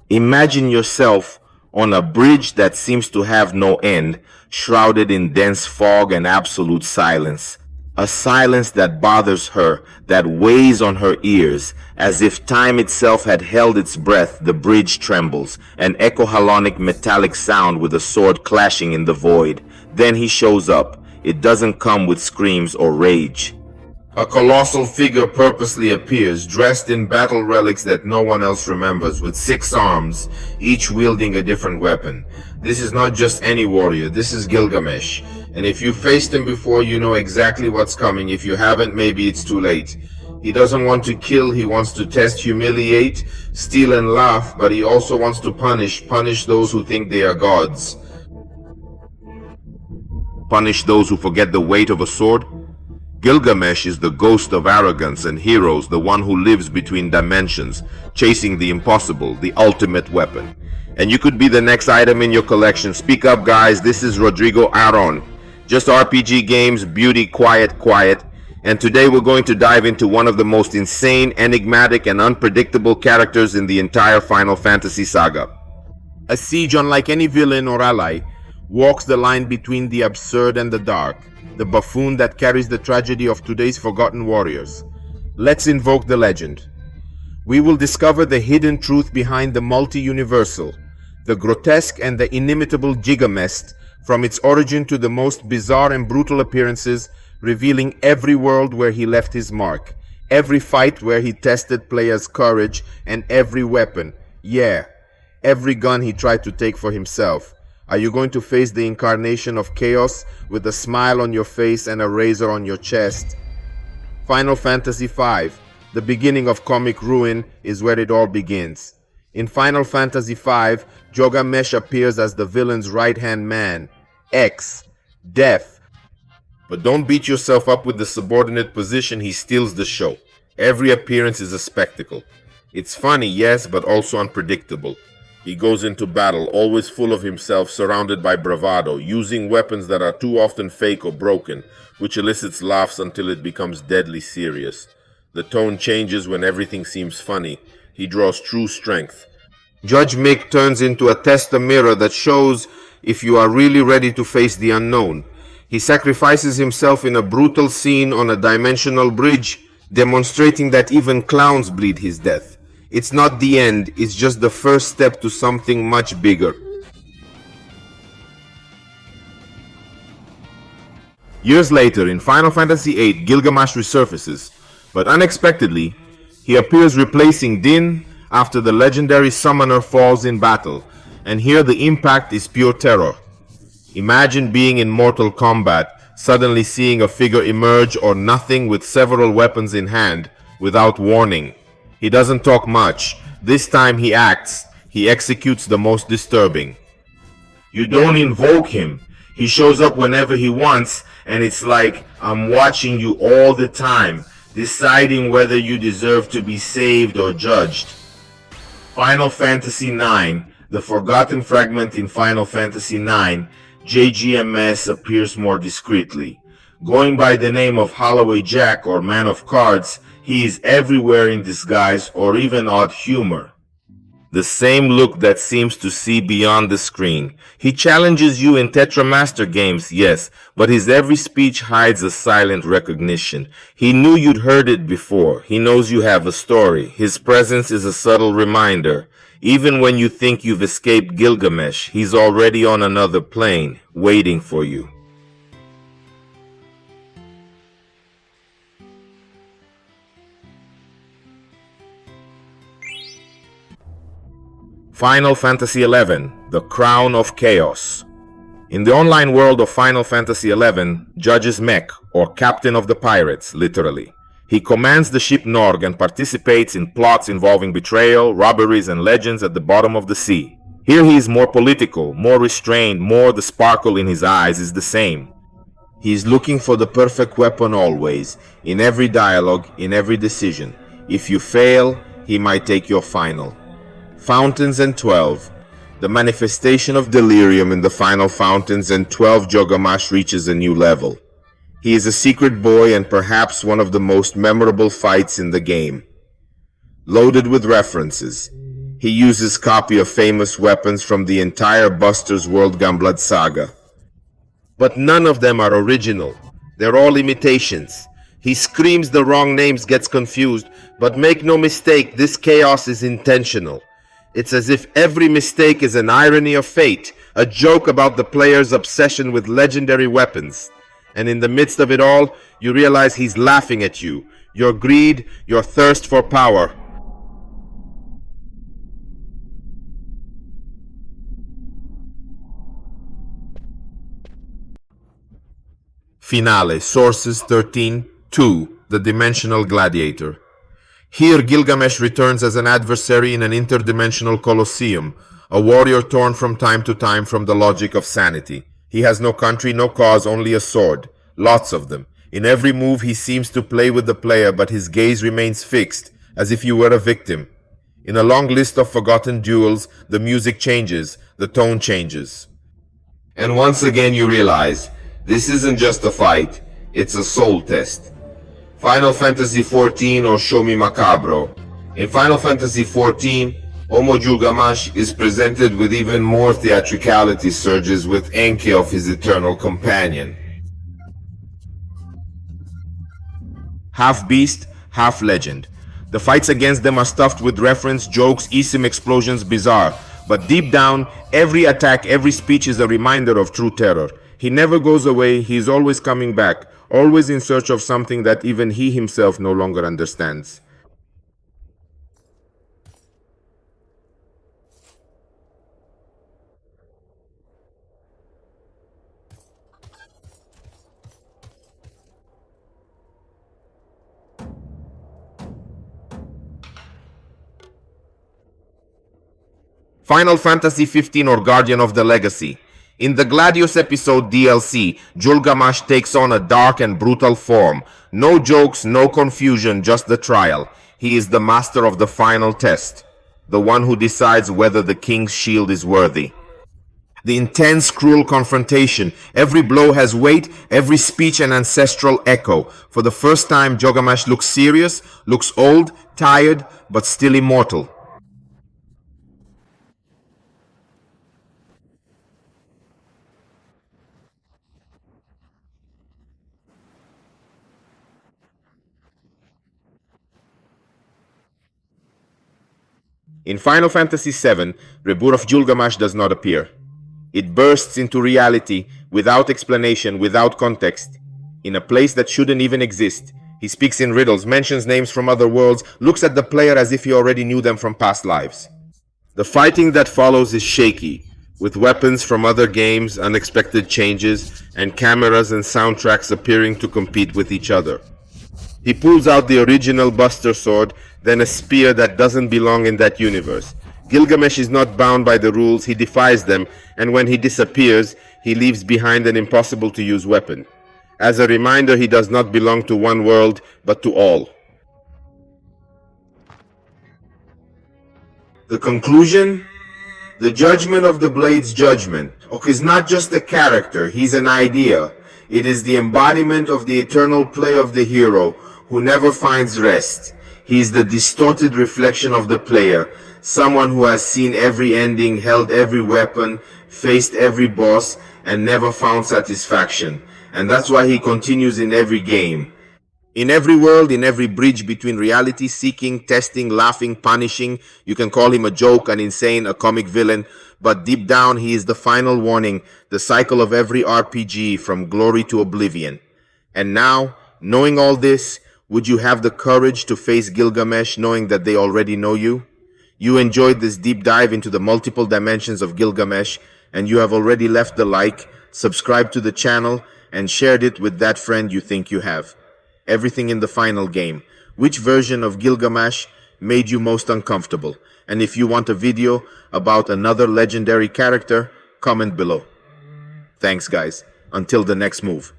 Imagine yourself on a bridge that seems to have no end, shrouded in dense fog and absolute silence. A silence that bothers her, that weighs on her ears. As if time itself had held its breath, the bridge trembles, an echohalonic metallic sound with a sword clashing in the void. Then he shows up. It doesn't come with screams or rage. A colossal figure purposely appears, dressed in battle relics that no one else remembers, with 6 arms, each wielding a different weapon. This is not just any warrior, this is Gilgamesh. And if you faced him before, you know exactly what's coming. If you haven't, maybe it's too late. He doesn't want to kill, he wants to test, humiliate, steal and laugh, but he also wants to punish those who think they are gods. Punish those who forget the weight of a sword? Gilgamesh is the ghost of arrogance and heroes, the one who lives between dimensions, chasing the impossible, the ultimate weapon. And you could be the next item in your collection. Speak up, guys. This is Rodrigo Aron. Just RPG games, beauty, quiet. And today we're going to dive into one of the most insane, enigmatic, and unpredictable characters in the entire Final Fantasy saga. A siege, unlike any villain or ally, walks the line between the absurd and the dark. The buffoon that carries the tragedy of today's forgotten warriors. Let's invoke the legend. We will discover the hidden truth behind the multi-universal, the grotesque and the inimitable Gilgamesh, from its origin to the most bizarre and brutal appearances, revealing every world where he left his mark, every fight where he tested players' courage, and every weapon, every gun he tried to take for himself. Are you going to face the incarnation of chaos with a smile on your face and a razor on your chest? Final Fantasy V, the beginning of comic ruin, is where it all begins. In Final Fantasy V, Gilgamesh appears as the villain's right-hand man, X, Death. But don't beat yourself up with the subordinate position, he steals the show. Every appearance is a spectacle. It's funny, yes, but also unpredictable. He goes into battle, always full of himself, surrounded by bravado, using weapons that are too often fake or broken, which elicits laughs until it becomes deadly serious. The tone changes when everything seems funny. He draws true strength. Judge Mick turns into a tester mirror that shows if you are really ready to face the unknown. He sacrifices himself in a brutal scene on a dimensional bridge, demonstrating that even clowns bleed his death. It's not the end, it's just the first step to something much bigger. Years later, in Final Fantasy VIII, Gilgamesh resurfaces, but unexpectedly, he appears replacing Din after the legendary summoner falls in battle, and here the impact is pure terror. Imagine being in Mortal Kombat, suddenly seeing a figure emerge or nothing with several weapons in hand, without warning. He doesn't talk much. This time he acts. He executes the most disturbing. You don't invoke him. He shows up whenever he wants, and it's like I'm watching you all the time, deciding whether you deserve to be saved or judged. Final Fantasy IX, the forgotten fragment in Final Fantasy IX, JGMS appears more discreetly. Going by the name of Holloway Jack or Man of Cards, he is everywhere in disguise or even odd humor. The same look that seems to see beyond the screen. He challenges you in Tetramaster games, yes, but his every speech hides a silent recognition. He knew you'd heard it before. He knows you have a story. His presence is a subtle reminder. Even when you think you've escaped Gilgamesh, he's already on another plane, waiting for you. Final Fantasy XI, The Crown of Chaos. In the online world of Final Fantasy XI, Judge is Mech, or Captain of the Pirates, literally. He commands the ship Norg and participates in plots involving betrayal, robberies, and legends at the bottom of the sea. Here he is more political, more restrained, more the sparkle in his eyes is the same. He is looking for the perfect weapon always, in every dialogue, in every decision. If you fail, he might take your final. Fountains and 12. The manifestation of delirium in the final fountains and 12 Gilgamesh reaches a new level. He is a secret boy and perhaps one of the most memorable fights in the game. Loaded with references. He uses copy of famous weapons from the entire Buster's World Gunblood saga. But none of them are original. They're all imitations. He screams the wrong names, gets confused, but make no mistake, this chaos is intentional. It's as if every mistake is an irony of fate, a joke about the player's obsession with legendary weapons. And in the midst of it all, you realize he's laughing at you, your greed, your thirst for power. Finale, sources 13:2, The Dimensional Gladiator. Here Gilgamesh returns as an adversary in an interdimensional colosseum, a warrior torn from time to time from the logic of sanity. He has no country, no cause, only a sword. Lots of them. In every move he seems to play with the player, but his gaze remains fixed, as if you were a victim. In a long list of forgotten duels, the music changes, the tone changes. And once again you realize, this isn't just a fight, it's a soul test. Final Fantasy XIV or Show Me Macabro. In Final Fantasy XIV, Omo Gilgamesh is presented with even more theatricality surges with Enki of his eternal companion. Half beast, half legend. The fights against them are stuffed with reference, jokes, eSIM explosions, bizarre. But deep down, every attack, every speech is a reminder of true terror. He never goes away, he is always coming back, always in search of something that even he himself no longer understands. Final Fantasy XV or Guardian of the Legacy. In the Gladius episode DLC, Gilgamesh takes on a dark and brutal form. No jokes, no confusion, just the trial. He is the master of the final test, the one who decides whether the king's shield is worthy. The intense, cruel confrontation. Every blow has weight, every speech an ancestral echo. For the first time, Gilgamesh looks serious, looks old, tired, but still immortal. In Final Fantasy VII, Rebirth of Gilgamesh does not appear. It bursts into reality without explanation, without context, in a place that shouldn't even exist. He speaks in riddles, mentions names from other worlds, looks at the player as if he already knew them from past lives. The fighting that follows is shaky, with weapons from other games, unexpected changes, and cameras and soundtracks appearing to compete with each other. He pulls out the original Buster Sword, then a spear that doesn't belong in that universe. Gilgamesh is not bound by the rules, he defies them, and when he disappears, he leaves behind an impossible-to-use weapon. As a reminder, he does not belong to one world, but to all. The conclusion? The judgment of the Blade's judgment. Ok, is not just a character, he's an idea. It is the embodiment of the eternal play of the hero, who never finds rest. He is the distorted reflection of the player, someone who has seen every ending, held every weapon, faced every boss, and never found satisfaction. And that's why he continues in every game. In every world, in every bridge between reality, seeking, testing, laughing, punishing. You can call him a joke, an insane, a comic villain, but deep down he is the final warning, the cycle of every RPG from glory to oblivion. And now, knowing all this, would you have the courage to face Gilgamesh knowing that they already know you? You enjoyed this deep dive into the multiple dimensions of Gilgamesh, and you have already left the like, subscribed to the channel, and shared it with that friend you think you have. Everything in the final game. Which version of Gilgamesh made you most uncomfortable? And if you want a video about another legendary character, comment below. Thanks guys. Until the next move.